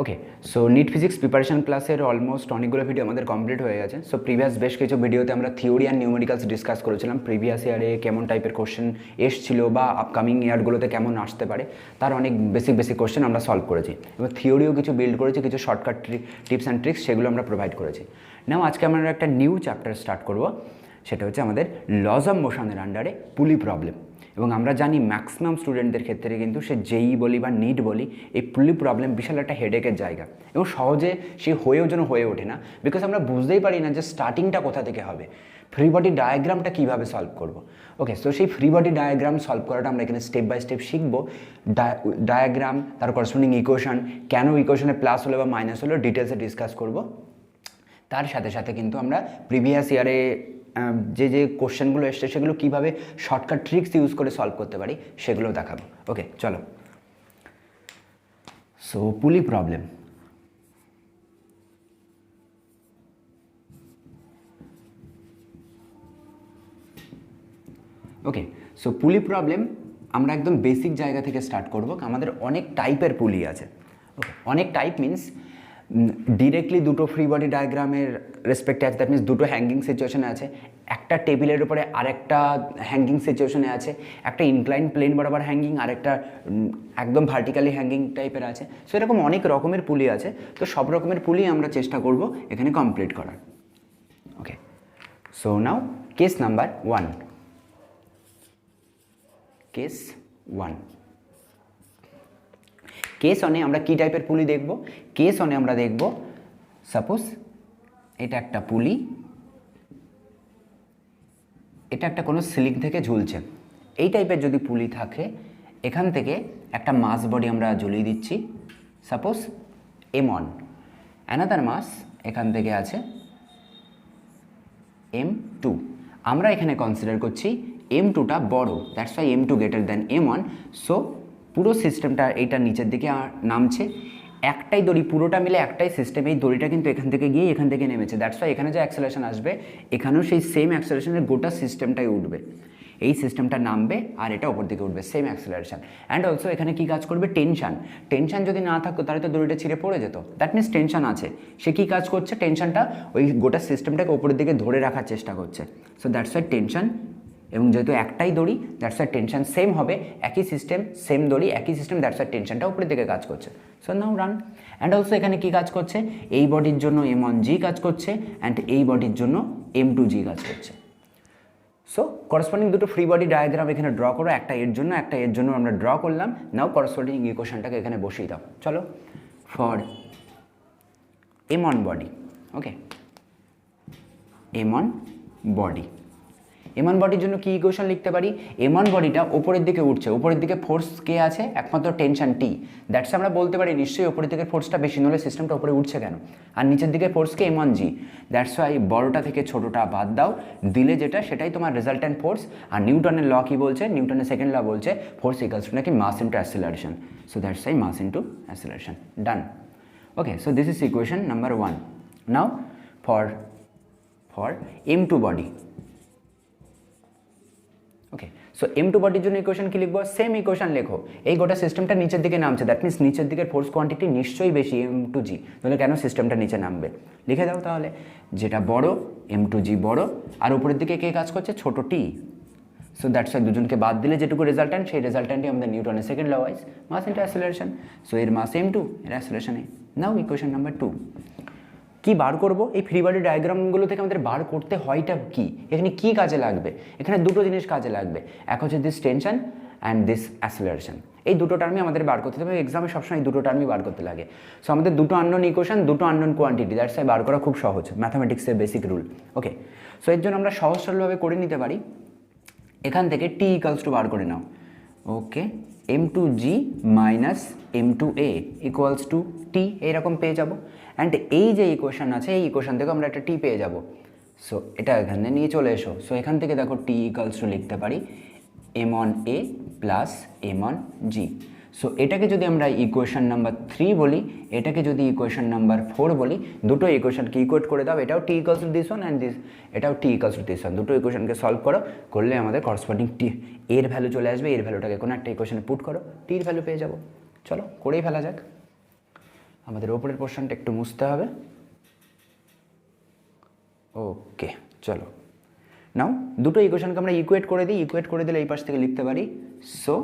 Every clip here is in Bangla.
ওকে, সো নিট ফিজিক্স প্রিপারেশন ক্লাসের অলমোস্ট অনেকগুলো ভিডিও আমাদের কমপ্লিট হয়ে গেছে। সো প্রিভিয়াস বেশ কিছু ভিডিওতে আমরা থিওরি অ্যান্ড নিউমেরিক্যালস ডিসকাস করেছিলাম, প্রিভিয়াস ইয়ারে কেমন টাইপের কোশ্চেন এসছিল বা আপকামিং ইয়ারগুলোতে কেমন আসতে পারে তার অনেক বেসিক বেসিক কোশ্চেন আমরা সলভ করেছি। এবার থিওরিও কিছু বিল্ড করেছি, কিছু শর্টকাট টিপস অ্যান্ড ট্রিক্স সেগুলো আমরা প্রোভাইড করেছি। নাও আজকে আমরা একটা নিউ চ্যাপ্টার স্টার্ট করব, সেটা হচ্ছে আমাদের লজ অফ মোশনের আন্ডারে পুলি প্রবলেম। এবং আমরা জানি ম্যাক্সিমাম স্টুডেন্টদের ক্ষেত্রে কিন্তু সে যেই বলি বা নিট বলি, এই পুলি প্রবলেম বিশাল একটা হেডেকের জায়গা এবং সহজে সে হয়েও যেন হয়ে ওঠে না, বিকজ আমরা বুঝতেই পারি না যে স্টার্টিংটা কোথা থেকে হবে, ফ্রি বডি ডায়াগ্রামটা কীভাবে সলভ করব। ওকে, সো সেই ফ্রি বডি ডায়াগ্রাম সলভ করাটা আমরা এখানে স্টেপ বাই স্টেপ শিখবো। ডায়াগ্রাম, তার করসপন্ডিং ইকুয়েশন, কেন ইকুয়েশনে প্লাস হলো বা মাইনাস হলো ডিটেলসে ডিসকাস করব। তার সাথে সাথে কিন্তু আমরা প্রিভিয়াস ইয়ারে যে যে কোশ্চেনগুলো এসছে সেগুলো কীভাবে শর্টকাট ট্রিক্স ইউজ করে সলভ করতে পারি সেগুলো দেখাবো। ওকে চলো, সো পুলি প্রবলেম। ওকে, সো পুলি প্রবলেম আমরা একদম বেসিক জায়গা থেকে স্টার্ট করব। আমাদের অনেক টাইপের পুলি আছে। ওকে, অনেক টাইপ মিন্স ডিরেক্টলি দুটো ফ্রি বডি ডায়াগ্রামের রেসপেক্টে আছে, দ্যাট মিনস দুটো হ্যাঙ্গিং সিচুয়েশনে আছে, একটা টেবিলের উপরে আরেকটা হ্যাঙ্গিং সিচুয়েশনে আছে, একটা ইনক্লাইন প্লেন বরাবর হ্যাঙ্গিং, আরেকটা একদম ভার্টিক্যালি হ্যাঙ্গিং টাইপের আছে। সো এরকম অনেক রকমের পুলি আছে, তো সব রকমের পুলি আমরা চেষ্টা করব এখানে কমপ্লিট করার। Okay, so now case number 1। Case 1, case ওয়ানে আমরা কী টাইপের পুলি দেখব? কেস ওয়ানে আমরা দেখব, সাপোজ এটা একটা পুলি, এটা একটা কোনো সিলিং থেকে ঝুলছে। এই টাইপের যদি পুলি থাকে, এখান থেকে একটা মাস বডি আমরা ঝুলিয়ে দিচ্ছি, সাপোজ M1, অ্যানাদার মাস এখান থেকে আছে M2। আমরা এখানে কনসিডার করছি M2টা বড়, that's why M2 greater than M1। So পুরো সিস্টেমটা এইটা নিচের দিকে নামছে, একটাই দড়ি, পুরোটা মিলে একটাই সিস্টেম। এই দড়িটা কিন্তু এখান থেকে গিয়ে এখান থেকে নেমেছে, দ্যাটস ওয়াই এখানে যে অ্যাক্সেলারেশন আসবে এখানেও সেই সেম অ্যাক্সেলারেশনের গোটা সিস্টেমটাই উঠবে। এই সিস্টেমটা নামবে আর এটা ওপর দিকে উঠবে, সেম অ্যাক্সেলারেশন। অ্যান্ড অলসো এখানে কী কাজ করবে? টেনশান। টেনশান যদি না থাকতো তাহলে তো দড়িটা ছিঁড়ে পড়ে যেত, দ্যাট মিনস টেনশান আছে। সে কী কাজ করছে? টেনশানটা ওই গোটা সিস্টেমটাকে ওপরের দিকে ধরে রাখার চেষ্টা করছে। সো দ্যাটস ওয়াই টেনশান, এবং যেহেতু একটাই দড়ি দ্যাটস ওয়াই টেনশন সেম হবে, একই সিস্টেম সেম দড়ি একই সিস্টেম, দ্যাটস ওয়াই টেনশনটা উপরের দিকে কাজ করছে। So now run. And also এখানে কী কাজ করছে? এই বডির জন্য M1G কাজ করছে অ্যান্ড এই বডির জন্য M2G কাজ করছে। সো করসপন্ডিং দুটো ফ্রি বডি ডায়াগ্রাম এখানে ড্র করো, একটা এর জন্য একটা এর জন্য আমরা ড্র করলাম। নাও করসপন্ডিং ইকুয়েশনটাকে এখানে বসিয়ে দাও। চলো, for M1 body, okay, M1 body, M1 বডির জন্য কী ইকুয়েশন লিখতে পারি? M1 বডিটা ওপরের দিকে উঠছে, ওপরের দিকে ফোর্স কে আছে? একমাত্র টেনশন T। দ্যাটস আমরা বলতে পারি নিশ্চয়ই ওপরের দিকে ফোর্সটা বেশি, নলে সিস্টেমটা উপরে উঠছে কেন? আর নিচের দিকে ফোর্সকে M1G। দ্যাটস ওয়াই বড়টা থেকে ছোটোটা বাদ দাও, দিলে যেটা সেটাই তোমার রেজাল্ট্যান্ট ফোর্স। আর নিউটনের ল কী বলছে? নিউটনের সেকেন্ড ল বলছে ফোর্স ইকুয়ালস টু নাকি mass into acceleration. So that's why mass into acceleration. Done. Okay, so this is equation number 1। Now for M2 body. Okay, so M2 বডির জন্য ইকুয়েশন কী লিখবো? সেম ইকুয়েশন লেখো। এই গোটা সিস্টেমটা নিচের দিকে নামছে, দ্যাট মিনস নিচের দিকের ফোর্স কোয়ান্টিটি নিশ্চয়ই বেশি M2G, তাহলে কেন সিস্টেমটা নিচে নামবে? লিখে দাও তাহলে, যেটা বড় M2G বড়, আর উপরের দিকে কে কাজ করছে? ছোট T। সো দ্যাটস ওয়াই দুজনকে বাদ দিলে যেটুকু রেজাল্ট্যান্ট, সেই রেজাল্ট্যান্টই আমাদের নিউটনের second law wise mass into acceleration. So এর মাস M2, এর acceleration A। Now equation number 2। কী বার করব? এই ফ্রি বডি ডায়াগ্রামগুলো থেকে আমাদের বার করতে হয়টা কি? এখানে কি কাজে লাগবে? এখানে দুটো জিনিস কাজে লাগবে, এক হচ্ছে দিস টেনশন অ্যান্ড দিস অ্যাসেলারেশন। এই দুটো টার্মই আমাদের বার করতে হবে, এক্সামে সবসময় এই দুটো টার্মই বার করতে লাগে। সো আমাদের দুটো আননোন ইকুয়েশন, দুটো unknown quantity, that's y bar করা খুব সহজ, ম্যাথামেটিক্সের বেসিক রুল। ওকে, সো এর জন্য আমরা সহজ সরলভাবে করে নিতে পারি। এখান থেকে T ইকুয়ালস টু বার করে নাও। ওকে, M2G minus M2A equals to T, এইরকম পেয়ে যাবো। অ্যান্ড এই যে ইকুয়েশন আছে এই ইকুয়েশন থেকে আমরা একটা T পেয়ে যাব। সো এটা এখানে নিয়ে চলে এসো। সো এখান থেকে দেখো T ইকুয়ালস টু লিখতে পারি M1A প্লাস M1G। সো এটাকে যদি আমরা ইকুয়েশন নাম্বার 3 বলি, এটাকে যদি ইকুয়েশন নাম্বার 4 বলি, দুটো ইকুয়েশনকে ইকুয়েট করে দাও। এটাও T equals to this one and এটাও T equals to this one. দুটো ইকুয়েশনকে সলভ করলে আমাদের করসপন্ডিং T এর ভ্যালু চলে আসবে। এর ভ্যালুটাকে কোনো একটা ইকুয়েশনে পুট করো, টির ভ্যালু পেয়ে যাবো। চলো করেই ফেলা যাক। আমাদের ওপরের পোর্শনটা একটু মুছতে হবে। ওকে, চলো নাও দুটো ইকুয়েশনকে আমরা ইকুয়েট করে দিই। ইকুয়েট করে দিলে এই পাশ থেকে লিখতে পারি so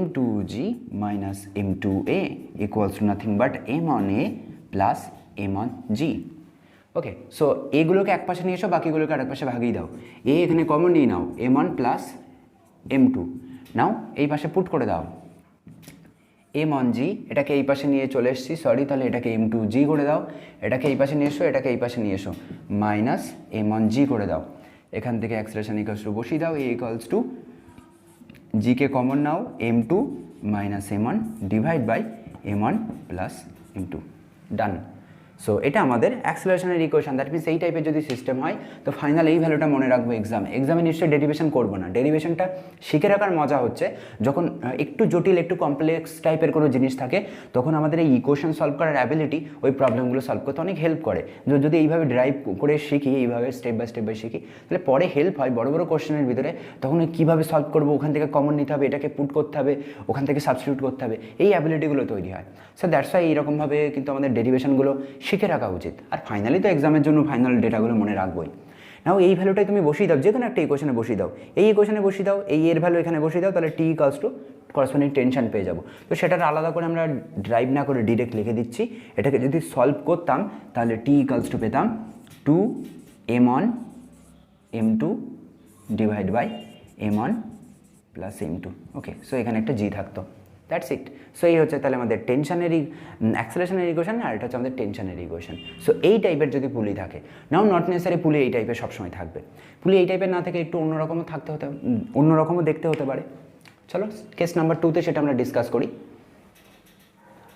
m2g minus m2a equals to nothing but m1a plus m1g। Okay, so এগুলোকে এক পাশে নিয়ে এসো, বাকিগুলোকে আরেক পাশে ভাগিয়ে দাও। এ এখানে কমন নিয়ে নাও, m1 প্লাস m2 নাও এই পাশে পুট করে দাও। m1g এটাকে এই পাশে নিয়ে চলে এসেছি, সরি, তাহলে এটাকে m2g করে দাও। এটাকে এই পাশে নিয়ে এসো, এটাকে এই পাশে নিয়ে এসো, মাইনাস m1g করে দাও। এখান থেকে অ্যাক্সিলারেশন ইকুয়ালস টু বসিয়ে দাও, এ ইকুয়ালস টু জি কে common now, m2 minus m1 divide by m1 plus m2, done. So এটা আমাদের অ্যাক্সিলারেশনের ইকুয়েশন। দ্যাট মিনস এই টাইপের যদি সিস্টেম হয় তো ফাইনাল এই ভ্যালুটা মনে রাখবো এক্সামে নিশ্চয়ই ডেরিভেশন করবো না। ডেরিভেশনটা শিখে রাখার মজা হচ্ছে যখন একটু জটিল একটু কমপ্লেক্স টাইপের কোনো জিনিস থাকে তখন আমাদের এই ইকুয়েশন সলভ করার অ্যাবিলিটি ওই প্রবলেমগুলো সলভ করতে অনেক হেল্প করে। যদি এইভাবে ড্রাইভ করে শিখি, এইভাবে স্টেপ বাই শিখি, তাহলে পরে হেল্প হয় বড় বড় কোশ্চেনের ভিতরে। তখন কীভাবে সলভ করবো, ওখান থেকে কমন নিতে হবে, এটাকে পুট করতে হবে, ওখান থেকে সাবস্টিটিউট করতে হবে, এই অ্যাবিলিটিগুলো তৈরি হয়। সো দ্যাটস ওয়াই এইরকমভাবে কিন্তু আমাদের ডেরিভেশনগুলো শিখে রাখা উচিত। আর ফাইনালি তো এক্সামের জন্য ফাইনাল ডেটাগুলো মনে রাখবোই। নাও এই ভ্যালুটাই তুমি বসিয়ে দাও, যে কোনো একটা ইকুয়েশনে বসিয়ে দাও, এই ইকুয়েশনে বসিয়ে দাও, এই এর ভ্যালু এখানে বসিয়ে দাও, তাহলে টি ইকুয়ালস টু করসপন্ডিং টেনশন পেয়ে যাবো। তো সেটার আলাদা করে আমরা ড্রাইভ না করে ডিরেক্ট লিখে দিচ্ছি। এটাকে যদি সলভ করতাম তাহলে টি ইকুয়ালস টু পেতাম 2m1 m2 divide by m1 plus m2। Okay, so এখানে একটা জি থাকতো, দ্যাটস ইট। সো এই হচ্ছে তাহলে আমাদের টেনশনের অ্যাক্সিলারেশনের ইকুয়েশন, আর এটা হচ্ছে আমাদের টেনশনের ইকুয়েশন। সো এই টাইপের যদি পুলি থাকে, নাও নট নেসেসারি পুলি এই টাইপের সবসময় থাকবে। পুলি এই টাইপের না থেকে একটু অন্যরকমও অন্যরকমও দেখতে হতে পারে। চলো কেস নাম্বার 2তে সেটা আমরা ডিসকাস করি।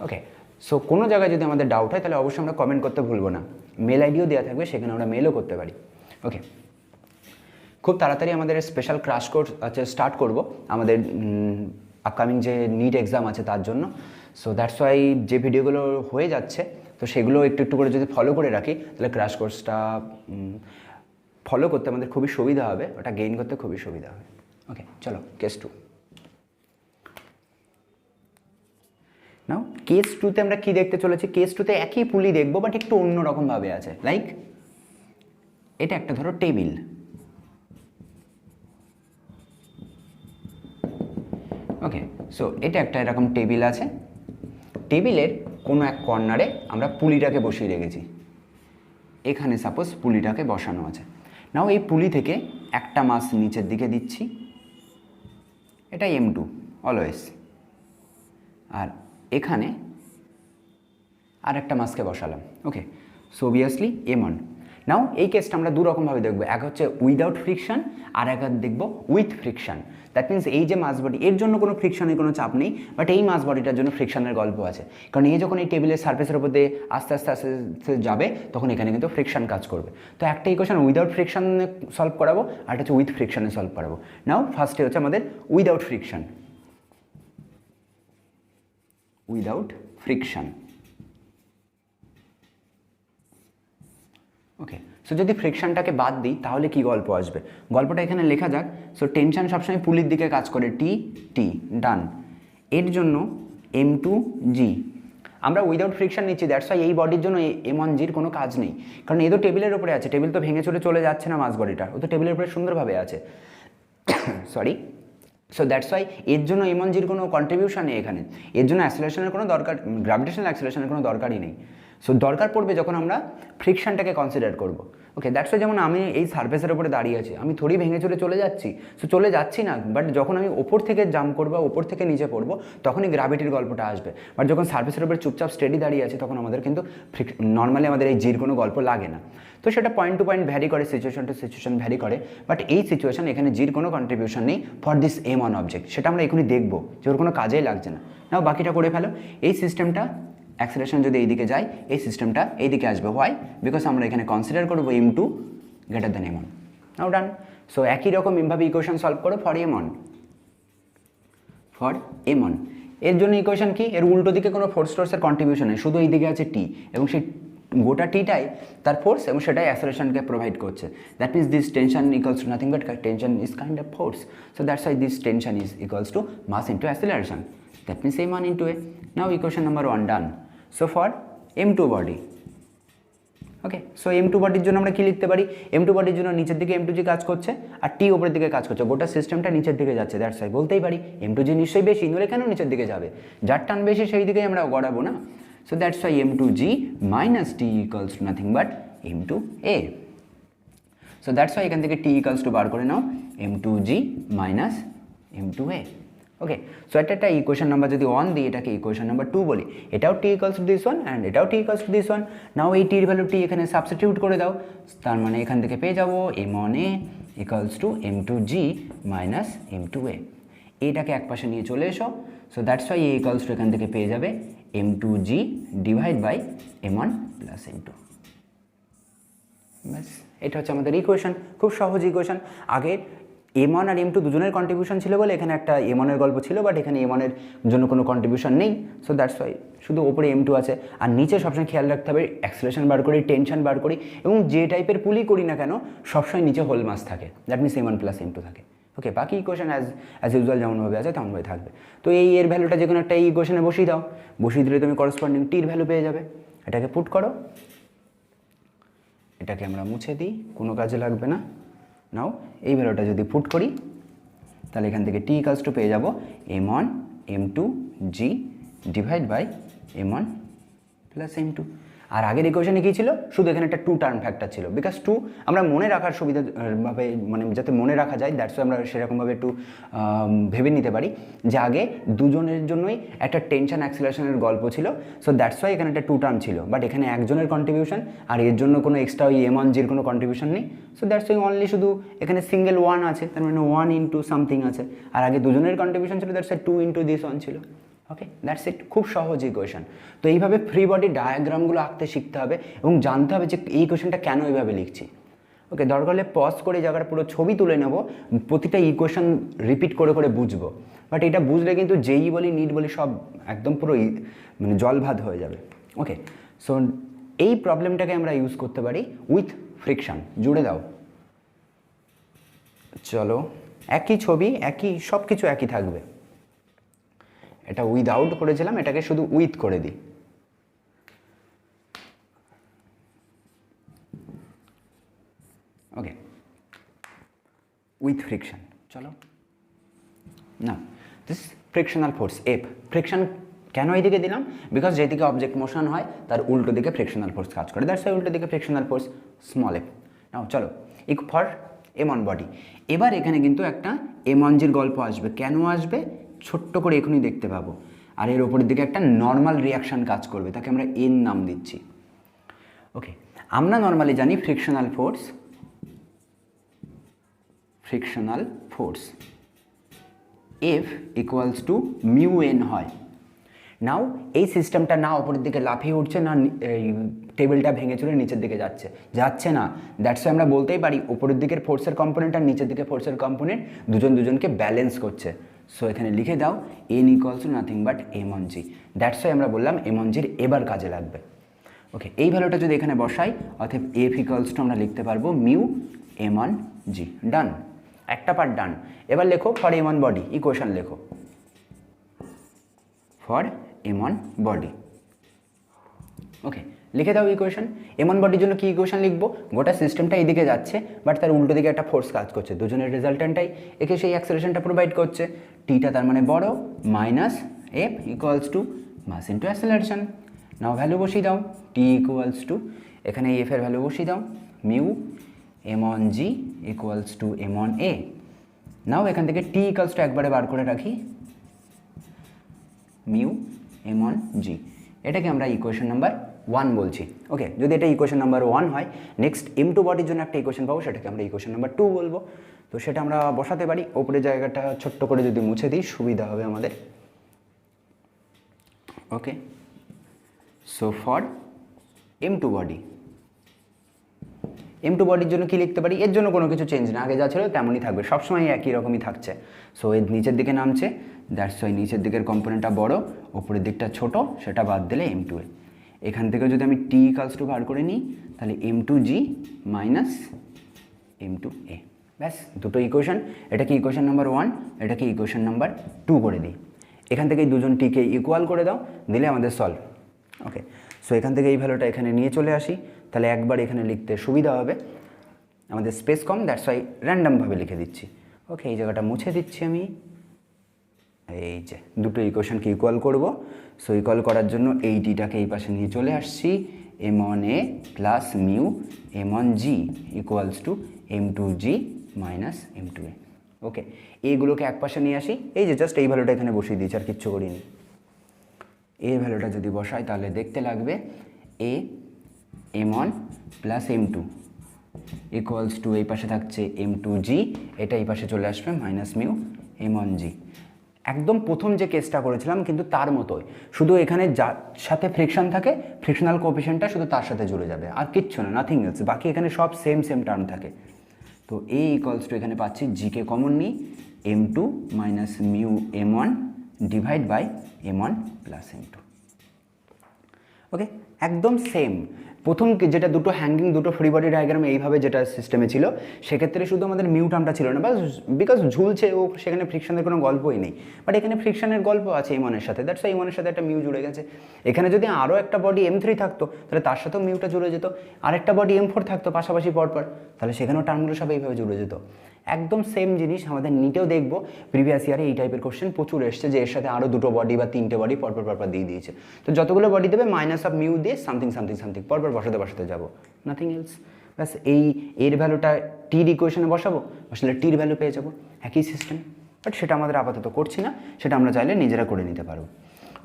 ওকে, সো কোনো জায়গায় যদি আমাদের ডাউট হয় তাহলে অবশ্যই আমরা কমেন্ট করতে ভুলবো না। মেল আইডিও দেওয়া থাকবে, সেখানে আমরা মেলও করতে পারি। ওকে, খুব তাড়াতাড়ি আমাদের স্পেশাল ক্রাশ কোর্স স্টার্ট করব আমাদের আপকামিং যে নিট এক্সাম আছে তার জন্য। সো দ্যাটস ওয়াই যে ভিডিওগুলো হয়ে যাচ্ছে তো সেগুলো একটু একটু করে যদি ফলো করে রাখি তাহলে ক্রাশ কোর্সটা ফলো করতে আমাদের খুবই সুবিধা হবে, ওটা গেইন করতে খুবই সুবিধা হবে। ওকে, চলো কেস 2 নাও। কেস 2তে আমরা কি দেখতে চলেছি? কেস 2তে একই পুলি দেখবো, বাট একটু অন্যরকমভাবে আছে। লাইক এটা একটা ধরো টেবিল, ওকে, সো এটা একটা এরকম টেবিল আছে। টেবিলের কোনো এক কর্নারে আমরা পুলিটাকে বসিয়ে রেখেছি। এখানে সাপোজ পুলিটাকে বসানো আছে। নাও এই পুলি থেকে একটা মাস নিচের দিকে দিচ্ছি, এটা m2 অলওয়েজ, আর এখানে আর একটা মাসকে বসালাম। ওকে, সো অবভিয়াসলি m1। নাও এই কেসটা আমরা দুরকমভাবে দেখবো, এক হচ্ছে উইদাউট ফ্রিকশন আর এক দেখবো উইথ ফ্রিকশন। দ্যাট মিনস এই যে মাস বডি, এর জন্য কোনো ফ্রিকশনের কোনো চাপ নেই, বাট এই মাস বডিটার জন্য ফ্রিকশনের গল্প আছে। কারণ এই যখন এই টেবিলের সার্ফেসের উপর দিয়ে আস্তে আস্তে আস্তে আস্তে যাবে তখন এখানে কিন্তু ফ্রিকশন কাজ করবে। তো একটা ইকুয়েশন উইদাউট ফ্রিকশনে সলভ করাবো, আর একটা হচ্ছে উইথ ফ্রিকশনে সলভ করাবো। নাও ফার্স্টে হচ্ছে আমাদের উইদাউট ফ্রিকশন। উইদাউট ফ্রিকশন, ওকে, সো যদি ফ্রিকশনটাকে বাদ দিই তাহলে কি গল্প আসবে? গল্পটা এখানে লেখা যাক। সো টেনশন সবসময় পুলির দিকে কাজ করে, টি টি, ডান। এর জন্য m2g আমরা উইদাউট ফ্রিকশন নিচ্ছি, দ্যাটস ওয়াই এই বডির জন্য m1gর কোনো কাজ নেই, কারণ এ তো টেবিলের উপরে আছে। টেবিল তো ভেঙে চলে যাচ্ছে না, মাস বডিটা ও তো টেবিলের উপরে সুন্দরভাবে আছে। সরি, সো দ্যাটস ওয়াই এর জন্য m1gর কোনো কন্ট্রিবিউশন নেই এখানে। এর জন্য অ্যাক্সিলারেশনের কোনো দরকার, গ্র্যাভিটেশনাল অ্যাক্সিলারেশনের কোনো দরকারই নেই। সো দরকার পড়বে যখন আমরা ফ্রিকশনটাকে কনসিডার করব। ওকে, দ্যাটস ওয়াই যেমন আমি এই সার্ফেসের উপরে দাঁড়িয়ে আছি, আমি থোড়ি ভেঙে চলে যাচ্ছি, সো চলে যাচ্ছি না, বাট যখন আমি ওপর থেকে জাম্প করবো, ওপর থেকে নিচে পড়বো, তখনই গ্র্যাভিটির গল্পটা আসবে। বাট যখন সার্ফেসের উপরে চুপচাপ স্টেডি দাঁড়িয়ে আছে তখন আমাদের কিন্তু নর্মালি আমাদের এই জির কোনো গল্প লাগে না। তো সেটা পয়েন্ট টু পয়েন্ট ভ্যারি করে, সিচুয়েশন টু সিচুয়েশন ভ্যারি করে, বাট এই সিচুয়েশন এখানে জির কোনো কন্ট্রিবিউশন নেই ফর দিস m1 অবজেক্ট। সেটা আমরা এখনই দেখবো যে ওর কোনো কাজেই লাগছে না। নাও বাকিটা করে ফেলো। এই সিস্টেমটা অ্যাক্সিলারেশন যদি এইদিকে যায়, এই সিস্টেমটা এইদিকে আসবে। হোয়াই? বিকজ আমরা এখানে কনসিডার করবো m2 গ্রেটার দ্যান m1। নাও ডান। সো একই রকম এমভাবে ইকুয়েশন সলভ করো ফর m1। এর জন্য ইকুয়েশন কি? এর উল্টো দিকে কোনো ফোর্স টোর্সের কন্ট্রিবিউশন নেই, শুধু এইদিকে আছে টি, এবং সেই গোটা টিটাই তার ফোর্স এবং সেটাই অ্যাক্সিলারেশনকে প্রোভাইড করছে। That means this tension equals to nothing but tension is kind of force. So that's why this tension is equals to mass into acceleration. That means m1 into a। Now equation number 1 done. So for M2 body, okay, so M2 বডির জন্য আমরা কি লিখতে পারি, M2 বডির জন্য নিচের দিকে M2G কাজ করছে আর T উপরের দিকে কাজ করছে, গোটা সিস্টেমটা নিচের দিকে যাচ্ছে, দ্যাটস ওয়াই বলতেই পারি M2G নিশ্চয়ই বেশি, নইলে কেন নিচের দিকে যাবে, যার টান বেশি সেই দিকেই আমরা গড়াবো না। So that's Y M2G minus T equals to nothing but M2A। So that's Y এখান থেকে T ইকুয়ালস টু বার করে নাও M2G মাইনাস M2A। ওকে, সো একটা ইকুয়েশন নাম্বার যদি 1 দিই, এটাকে ইকুয়েশন নাম্বার 2 বলি, এটাও T equals to this one and এটাও T equals to this one. Now এই টির ভ্যালু T এখানে সাবস্টিটিউট করে দাও, তার মানে এখান থেকে পেয়ে যাবো M1A equals to M2G minus M2A। এটাকে এক পাশে নিয়ে চলে এসো, so that's Y A equals to এখান থেকে পেয়ে যাবে M2G divide by M1 plus M2। ব্যাস, এটা হচ্ছে আমাদের ইকুয়েশন, খুব সহজ ইকুয়েশন। আগে M1 আর M2 দুজনের কন্ট্রিবিউশন ছিল বলে এখানে একটা M1 এর গল্প ছিল, বাট এখানে M1 এর জন্য কোনো কন্ট্রিবিউশন নেই, সো দ্যাটস ওয়াই শুধু ওপরে M2 আছে। আর নিচে সবসময় খেয়াল রাখতে হবে অ্যাক্সেলারেশন বার করি, টেনশন বার করি, এবং যে টাইপের পুলি করি না কেন সবসময় নিচে হোল মাস থাকে, that means M1 plus M2 থাকে। ওকে, বাকি ইকুয়েশন অ্যাজ ইউজুয়াল যেমনভাবে আছে তেমনভাবে থাকবে। তো এই এর ভ্যালুটা যে কোনো একটা এই ইকুয়েশনে বসিয়ে দাও, বসিয়ে দিলে তুমি করসপন্ডিং টির ভ্যালু পেয়ে যাবে। এটাকে পুট করো, এটাকে আমরা মুছে দিই, কোনো কাজে লাগবে না। নাও এই ভ্যালুটা যদি পুট করি, তাহলে এখান থেকে T ইকুয়ালস টু পেয়ে যাব M1 M2G divide by M1 plus M2। আর আগের ইকুয়েশনে কী ছিল, শুধু এখানে একটা 2 টার্ম ফ্যাক্টর ছিল, বিকজ 2 আমরা মনে রাখার সুবিধাভাবে, মানে যাতে মনে রাখা যায়, দ্যাটস আমরা সেরকমভাবে একটু ভেবে নিতে পারি যে আগে দুজনের জন্যই একটা টেনশন অ্যাক্সিলারেশনের গল্প ছিল, সো দ্যাটস ওয়াই এখানে একটা 2 টার্ম ছিল, বাট এখানে একজনের কন্ট্রিবিউশন আর এর জন্য কোনো এক্সট্রা ওই M1G-র কোনো কন্ট্রিবিউশন নেই, সো দ্যাটস ওয়াই অনলি শুধু এখানে সিঙ্গেল 1 আছে, তার মানে 1 ইন্টু সামথিং আছে, আর আগে দুজনের কন্ট্রিবিউশন ছিল, দ্যাটস ওয়াই 2 ইন্টু দিস 1 ছিল। ওকে, দ্যাটস ইট, খুব সহজ ইকুয়েশন। তো এইভাবে ফ্রি বডি ডায়াগ্রামগুলো আঁকতে শিখতে হবে এবং জানতে হবে যে এই ইকুয়েশনটা কেন এইভাবে লিখছি। ওকে, দরকার হলে পজ করে জায়গার পুরো ছবি তুলে নেব, প্রতিটা ইকুয়েশন রিপিট করে করে বুঝবো, বাট এটা বুঝলে কিন্তু যেই বলি নিট বলি সব একদম পুরো মানে জল ভাত হয়ে যাবে। ওকে, সো এই প্রবলেমটাকে আমরা ইউজ করতে পারি উইথ ফ্রিকশন। জুড়ে দাও, চলো একই ছবি, একই সব কিছু একই থাকবে। এটা উইদাউট করেছিলাম, এটাকে শুধু উইথ করে দিই। ওকে, উইথ ফ্রিকশন, চলো না, this frictional force F. Friction কেন এইদিকে দিলাম, বিকজ যেদিকে অবজেক্ট মোশন হয় তার উল্টো দিকে ফ্রিকশনাল ফোর্স কাজ করে, দ্যাটস ওয়াই উল্টো দিকে ফ্রিকশনাল ফোর্স স্মল এফ। নাও চলো ফর M1 বডি। এবার এখানে কিন্তু একটা M1G-র গল্প আসবে, কেন আসবে ছোট্ট করে এখনই দেখতে পাবো, আর এর ওপরের দিকে একটা নর্মাল রিয়াকশান কাজ করবে, তাকে আমরা এন নাম দিচ্ছি। ওকে, আমরা নর্মালি জানি frictional force F equals two mu N হয়। নাও এই সিস্টেমটা না ওপরের দিকে লাফিয়ে উঠছে, না এই টেবিলটা ভেঙে চলে নিচের দিকে যাচ্ছে না, দ্যাটস ওয়াই আমরা বলতেই পারি ওপরের দিকের ফোর্সের কম্পোনেন্ট আর নিচের দিকে ফোর্সের কম্পোনেন্ট দুজনকে ব্যালেন্স করছে। সো এখানে লিখে দাও N equals to nothing but M1G, that's why আমরা বললাম M1G-র এবার কাজে লাগবে। ওকে, এই ভ্যালুটা যদি এখানে বসাই, অর্থাৎ এফ ইকুয়ালস টু আমরা লিখতে পারবো মিউ M1G। ডান, একটা পার্ট ডান। এবার লেখো ফর M1 বডি, ইকুয়েশন লেখো ফর M1 বডি। ওকে, লিখে দাও ইকুয়েশন। M1 বডির জন্য কি ইকুয়েশন লিখবো, গোটা সিস্টেমটা এইদিকে যাচ্ছে, বাট তার উল্টো দিকে একটা ফোর্স কাজ করছে, দুজনের রেজাল্টেন্টটাই একে সেই অ্যাক্সেলারেশনটা প্রোভাইড করছে, টিটা তার মানে বড়, minus F equals to mass into acceleration. Now value বসিয়ে দাও, টি ইকুয়ালস টু এখানে এফ এর ভ্যালু বসিয়ে দাও mu M1G equals to M1A। নাও এখান থেকে টি ইকুয়ালস টু একবারে বার করে রাখি মিউ M1G, এটাকে আমরা ইকুয়েশন নাম্বার 1 বলছি। ওকে, যদি এটা ইকুয়েশন নাম্বার 1 হয়, নেক্সট M2 বডির জন্য একটা ইকুয়েশন পাবো, সেটাকে আমরা ইকুয়েশন নাম্বার 2 বলবো। তো সেটা আমরা বসাতে পারি, ওপরে জায়গাটা ছোট্ট করে যদি মুছে দিই সুবিধা হবে আমাদের। ওকে, সো ফর M2 বডির জন্য কি লিখতে পারি, এর জন্য কোনো কিছু চেঞ্জ না, আগে যা ছিল তেমনই থাকবে, সবসময় একই রকমই থাকছে। সো এর নিচের দিকে নামছে, দ্যাটস ওয়াই নিচের দিকের কম্পোনেন্টটা বড়, ওপরের দিকটা ছোট, সেটা বাদ দিলে M2A। এখান থেকে যদি আমি টি ইকুয়ালস টু বার করে নিই, তাহলে M2G মাইনাস M2A। ব্যাস, দুটো ইকুয়েশন, এটাকে ইকুয়েশন নাম্বার 1, এটাকে ইকুয়েশন নাম্বার 2 করে দিই। এখান থেকে দুজন টিকে ইকুয়াল করে দাও, দিলে আমাদের সলভ। ওকে, সো এখান থেকে এই ভ্যালুটা এখানে নিয়ে চলে আসি, তাহলে একবার এখানে লিখতে সুবিধা হবে, আমাদের স্পেস কম, দ্যাটস ওয়াই র্যান্ডামভাবে লিখে দিচ্ছি। ওকে, এই জায়গাটা মুছে দিচ্ছি আমি। এই যে দুটো ইকুয়েশনকে ইকুয়াল করব, সো ইকুয়াল করার জন্য এই ডিটাকে এই পাশে নিয়ে চলে আসছি, m1a plus mu m1g equals to m2g minus m2a। ওকে, এইগুলোকে এক পাশে নিয়ে আসি, এই যে জাস্ট এই ভ্যালুটা এখানে বসিয়ে দিয়েছি, আর কিচ্ছু করিনি। এই ভ্যালুটা যদি বসাই তাহলে দেখতে লাগবে a m1 plus m2 equals to এই পাশে থাকছে m2g, এটা এই পাশে চলে আসবে মাইনাস মিউ m1g। একদম প্রথম যে কেসটা করেছিলাম কিন্তু তার মতোই, শুধু এখানে যার সাথে ফ্রিকশন থাকে ফ্রিকশনাল কোএফিশিয়েন্টটা শুধু তার সাথে জুড়ে যাবে, আর কিচ্ছু না, নাথিং এলস। বাকি এখানে সব সেম টার্ম থাকে। তো a ইকুয়ালস টু এখানে পাচ্ছি জিকে কমন নিই, m2 minus mu m1 divide by m1 plus m2। Okay, একদম সেম প্রথম যেটা দুটো হ্যাঙ্গিং দুটো ফ্রি বডি ডায়াগ্রাম এইভাবে যেটা সিস্টেমে ছিল, সেক্ষেত্রে শুধু আমাদের মিউ টার্মটা ছিল না, বাস বিকজ ঝুলছে ও, সেখানে ফ্রিকশনের কোনো গল্পই নেই। বাট এখানে ফ্রিকশনের গল্প আছে এই মনের সাথে, দ্যাটস এই মনের সাথে একটা মিউ জুড়ে গেছে। এখানে যদি আরও একটা বডি m3 থাকতো তাহলে তার সাথেও মিউটা জুড়ে যেত, আরেকটা বডি m4 থাকতো পাশাপাশি পরপর, তাহলে সেখানেও টার্মগুলো সব এইভাবে জুড়ে যেত। একদম সেম জিনিস আমাদের নিটেও দেখবো, প্রিভিয়াস ইয়ারে এই টাইপের কোশ্চেন প্রচুর এসছে, যে এর সাথে আরও দুটো বডি বা তিনটে বডি পরপর দিয়ে দিয়েছে। তো যতগুলো বডি দেবে মাইনাস অফ মিউ দিয়ে সামথিং পরপর বসাতে যাবো, নাথিং এলস। ব্যাস এর ভ্যালুটা টির ইকুয়েশনে বসাবো, আসলে টির ভ্যালু পেয়ে যাবো, একই সিস্টেম। বাট সেটা আমাদের আপাতত করছি না, সেটা আমরা চাইলে নিজেরা করে নিতে পারবো।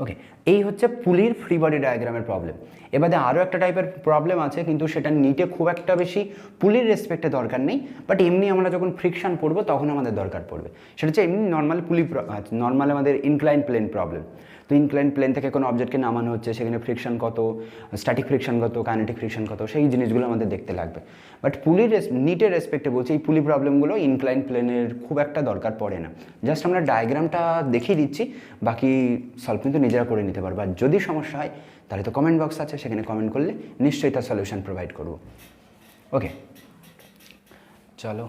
ওকে, এই হচ্ছে পুলির ফ্রি বডি ডায়াগ্রামের প্রবলেম। এবারে আরও একটা টাইপের প্রবলেম আছে, কিন্তু সেটা নিটে খুব একটা বেশি পুলির রেসপেক্টে দরকার নেই, বাট এমনি আমরা যখন ফ্রিকশন পড়বো তখন আমাদের দরকার পড়বে। সেটা হচ্ছে এমনি নর্মাল নর্মাল আমাদের ইনক্লাইন প্লেন প্রবলেম। তো ইনক্লাইন প্লেন থেকে কোনো অবজেক্টকে নামানো হচ্ছে, সেখানে ফ্রিকশন কত, স্ট্যাটিক ফ্রিকশন কত, কাইনেটিক ফ্রিকশন কত, সেই জিনিসগুলো আমাদের দেখতে লাগবে। বাট পুলির নিটের রেসপেক্টে বলছি, এই পুলি প্রবলেমগুলো ইনক্লাইন প্লেনের খুব একটা দরকার পড়ে না, জাস্ট আমরা ডায়াগ্রামটা দেখিয়ে দিচ্ছি, বাকি সলভ কিন্তু নিজেরা করে নিতে পারবো। আর যদি সমস্যা হয় তাহলে তো কমেন্ট বক্স আছে, সেখানে কমেন্ট করলে নিশ্চয়ই তার সলিউশন প্রোভাইড করব। ওকে, চলো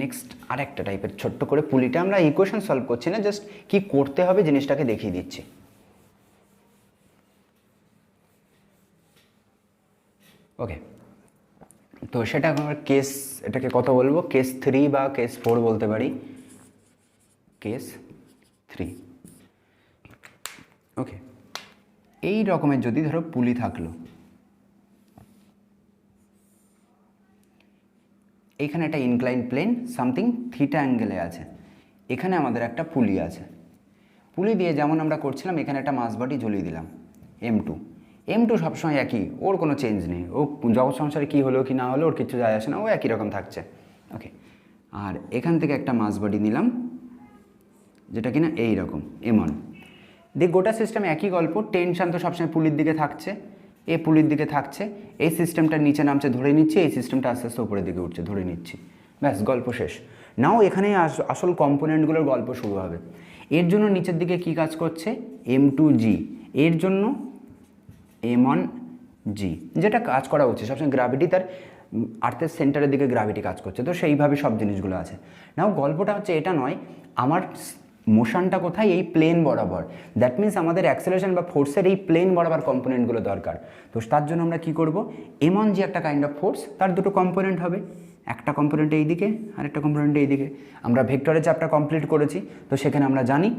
নেক্সট আরেকটা টাইপের ছোট্ট করে পুলিটা, আমরা ইকুয়েশন সলভ করছি না, জাস্ট কি করতে হবে জিনিসটাকে দেখিয়ে দিচ্ছি। ওকে, তো সেটা আমার কেস, এটাকে কত বলবো, কেস 3 বা কেস 4 বলতে পারি, কেস 3। ওকে, এই রকমের যদি ধরো পুলি থাকলো, এখানে একটা ইনক্লাইন প্লেন সামথিং থিটা অ্যাঙ্গেলে আছে, এখানে আমাদের একটা পুলি আছে, পুলি দিয়ে যেমন আমরা করছিলাম এখানে একটা মাস বডি ঝুলিয়ে দিলাম m2 সবসময় একই, ওর কোনো চেঞ্জ নেই, ও জগৎ সংসারে কী হলো কি না হলো ওর কিছু যায় আসে না, ও একই রকম থাকছে। ওকে, আর এখান থেকে একটা মাস বডি নিলাম যেটা কিনা এইরকম m1, দিয়ে গোটা সিস্টেমে একই গল্প, টেনশন তো সবসময় পুলির দিকে থাকছে, এ পুলির দিকে থাকছে, এই সিস্টেমটা নিচে নামছে ধরে নিচ্ছি, এই সিস্টেমটা আস্তে আস্তে উপরের দিকে উঠছে ধরে নিচ্ছি, ব্যাস গল্প শেষ। নাও এখানে আসল কম্পোনেন্টগুলোর গল্প শুরু হবে। এর জন্য নিচের দিকে কি কাজ করছে, m2g, এর জন্য m1g, যেটা কাজ করা উচিত সবসময়, গ্র্যাভিটি তার আর্থের সেন্টারের দিকে গ্র্যাভিটি কাজ করছে, তো সেইভাবে সব জিনিসগুলো আছে। নাও গল্পটা হচ্ছে এটা নয়, আমার মোশনটা কোথায়, এই প্লেন বরাবর, দ্যাট মিনস আমাদের অ্যাক্সেলারেশন বা ফোর্সের এই প্লেন বরাবর কম্পোনেন্টগুলো দরকার। তো তার জন্য আমরা কি করব, m1g একটা কাইন্ড অফ ফোর্স, তার দুটো কম্পোনেন্ট হবে, একটা কম্পোনেন্ট এই দিকে আর একটা কম্পোনেন্ট এই দিকে। আমরা ভেক্টরের চ্যাপ্টার কমপ্লিট করেছি, তো সেখানে আমরা জানি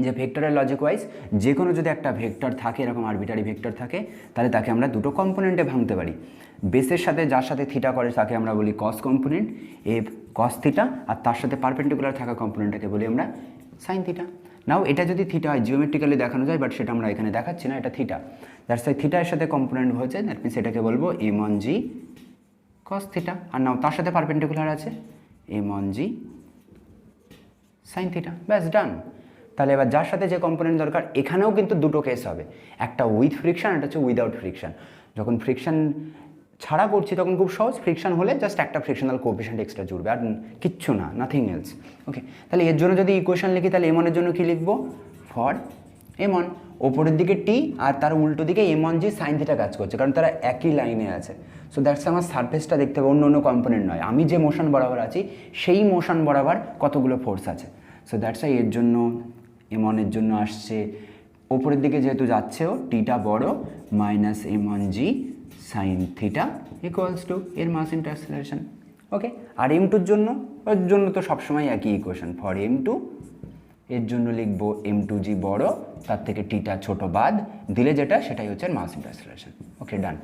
যে ভেক্টরের লজিক ওয়াইজ যে কোনো যদি একটা ভেক্টর থাকে, এরকম আরবিটারি ভেক্টর থাকে, তাহলে তাকে আমরা দুটো কম্পোনেন্টে ভাঙতে পারি। বেসের সাথে যার সাথে থিটা করে তাকে আমরা বলি কস কম্পোনেন্ট, এ কস থিটা, আর তার সাথে পারপেন্ডিকুলার থাকা কম্পোনেন্টটাকে বলি আমরা সাইন থিটা। নাও এটা যদি থিটা হয় জিওমেট্রিক্যালি দেখানো যায়, বাট সেটা আমরা এখানে দেখাচ্ছি না, এটা থিটা, দ্যাটস ওয়াই থিটার সাথে কম্পোনেন্ট হয়েছে, দ্যাট মিনস এটাকে বলবো m1g কস থিটা, আর নাও তার সাথে পারপেন্ডিকুলার আছে m1g সাইন থিটা, ব্যাস ডান। তাহলে এবার যার সাথে যে কম্পোনেন্ট দরকার, এখানেও কিন্তু দুটো কেস হবে, একটা উইথ ফ্রিকশন, একটা হচ্ছে উইদাউট ফ্রিকশন। যখন ফ্রিকশন ছাড়া করছি তখন খুব সহজ, ফ্রিকশন হলে জাস্ট একটা ফ্রিকশনাল কোএফিশিয়েন্ট এক্সট্রা জুড়বে, আর কিচ্ছু না, নাথিং এলস। ওকে, তাহলে এর জন্য যদি ইকুয়েশন লিখি তাহলে m1 এর জন্য কী লিখবো, ফর m1 ওপরের দিকে t আর তার উল্টো দিকে m1g সাইন থিটা কাজ করছে, কারণ তারা একই লাইনে আছে। সো দ্যাটস আমার সারফেসটা দেখতে হবে, অন্য অন্য কম্পোনেন্ট নয়, আমি যে মোশন বরাবর আছি সেই মোশন বরাবর কতগুলো ফোর্স আছে। সো দ্যাটস এর জন্য m1 এর জন্য আসছে ওপরের দিকে যেহেতু যাচ্ছেও টিটা বড় minus m1g sine theta equals to এর মাস ইন্টু অ্যাক্সেলারেশন। ওকে, আর m2 ওর জন্য তো সবসময় একই ইকুয়েশন, ফর m2 এর জন্য লিখবো m2g বড়, তার থেকে টিটা ছোট বাদ দিলে যেটা সেটাই হচ্ছে মাস ইন্টু অ্যাক্সেলারেশন। ওকে, ডান।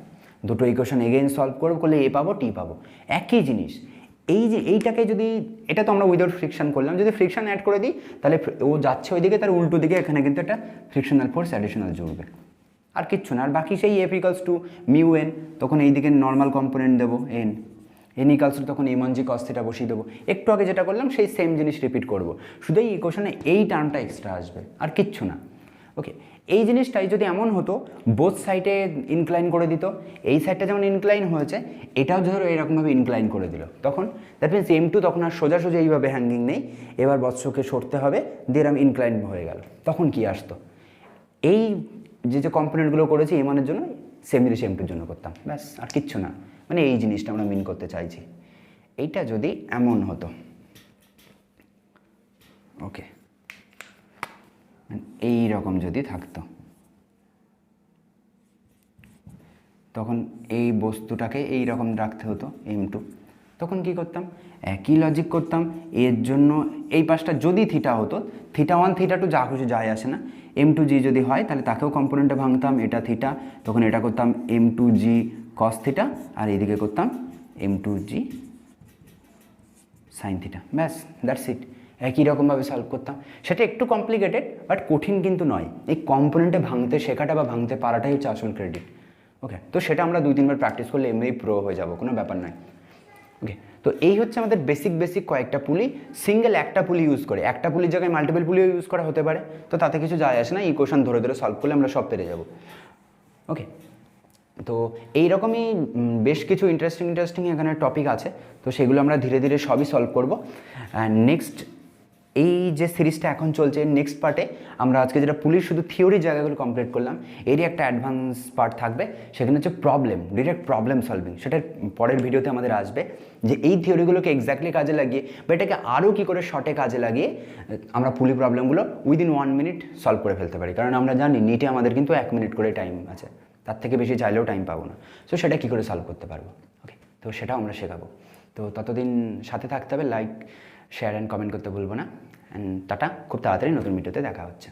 দুটো ইকুয়েশন এগেইন সলভ করলে এ পাবো টি পাবো, একই জিনিস। এই যে এইটাকে যদি, এটা তো আমরা উইদাউট ফ্রিকশন করলাম, যদি ফ্রিকশন অ্যাড করে দিই তাহলে ও যাচ্ছে ওইদিকে, তার উল্টো দিকে এখানে কিন্তু একটা ফ্রিকশনাল ফোর্স অ্যাডিশনাল জুড়বে, আর কিচ্ছু না। আর বাকি সেই F equals two mu N, তখন এই দিকে নর্মাল কম্পোনেন্ট দেবো এন ইকালস টু তখন m1g cos থিটা বসিয়ে দেবো। একটু আগে যেটা করলাম সেই সেম জিনিস রিপিট করব, শুধু এই ইকুয়েশনে এই টার্মটা এক্সট্রা আসবে, আর কিচ্ছু না। ওকে, এই জিনিসটাই যদি এমন হতো বোথ সাইডে ইনক্লাইন করে দিত, এই সাইডটা যেমন ইনক্লাইন হয়েছে এটাও ধরো এরকমভাবে ইনক্লাইন করে দিল, তখন দ্যাট মিনস m2 তখন আর সোজা এইভাবে হ্যাঙ্গিং নেই, এবার বৎসকে সরতে হবে, দিয়ে এরকম ইনক্লাইন হয়ে গেল, তখন কি আসতো? এই যে কম্পোনেন্টগুলো করেছি m1 এর জন্য সেম জিনিস m2 এর জন্য করতাম, ব্যাস, আর কিচ্ছু না। মানে এই জিনিসটা আমরা মিন করতে চাইছি। এইটা যদি এমন হতো, ওকে, এই রকম যদি থাকতো, তখন এই বস্তুটাকে এই রকম রাখতে হতো m2, তখন কি করতাম? একই লজিক করতাম। এর জন্য এই পাশটা যদি থিটা হতো, থিটা 1 থিটা 2 যা কিছু যায় আসে না, m2g যদি হয় তাহলে তাকেও কম্পোনেন্টে ভাঙতাম, এটা থিটা, তখন এটা করতাম m2g cos থিটা, আর এইদিকে করতাম m2g সাইন থিটা, ব্যাস, দ্যাটস ইট। একই রকমভাবে সলভ করতাম। সেটা একটু কমপ্লিকেটেড বাট কঠিন কিন্তু নয়। এই কম্পোনেন্টে ভাঙতে শেখাটা বা ভাঙতে পারাটাই হচ্ছে আসল ক্রেডিট। ওকে, তো সেটা আমরা 2-3 বার প্র্যাকটিস করলে এমনিই প্রো হয়ে যাব, কোনো ব্যাপার নয়। ওকে, তো এই হচ্ছে আমাদের বেসিক কয়েকটা পুলি, সিঙ্গেল একটা পুলি ইউজ করে, একটা পুলির জায়গায় মাল্টিপল পুলিও ইউজ করা হতে পারে, তো তাতে কিছু যায় আসে না, ইকুয়েশন ধরে সলভ করলে আমরা সব পেরে যাব। ওকে, তো এইরকমই বেশ কিছু ইন্টারেস্টিং এখানে টপিক আছে, তো সেগুলো আমরা ধীরে ধীরে সবই সলভ করব। নেক্সট এই যে সিরিজটা এখন চলছে, নেক্সট পার্টে আমরা আজকে যেটা পুলিশ শুধু থিওরির জায়গাগুলো কমপ্লিট করলাম, এরই একটা অ্যাডভান্স পার্ট থাকবে, সেখানে হচ্ছে ডিরেক্ট প্রবলেম সলভিং। সেটা পরের ভিডিওতে আমাদের আসবে, যে এই থিওরিগুলোকে এক্স্যাক্টলি কাজে লাগিয়ে বা এটাকে আরও কী করে শর্টে কাজে লাগিয়ে আমরা পুলি প্রবলেমগুলো উইদিন 1 মিনিট সলভ করে ফেলতে পারি। কারণ আমরা জানি নিটে আমাদের কিন্তু 1 মিনিট করে টাইম আছে, তার থেকে বেশি চাইলেও টাইম পাবো না। সো সেটা কী করে সলভ করতে পারবো, ওকে, তো সেটাও আমরা শেখাবো। তো ততদিন সাথে থাকতে হবে, লাইক শেয়ার অ্যান্ড কমেন্ট করতে ভুলবো না। অ্যান্ড টাটা, খুব তাড়াতাড়ি নতুন ভিডিওতে দেখা হচ্ছে।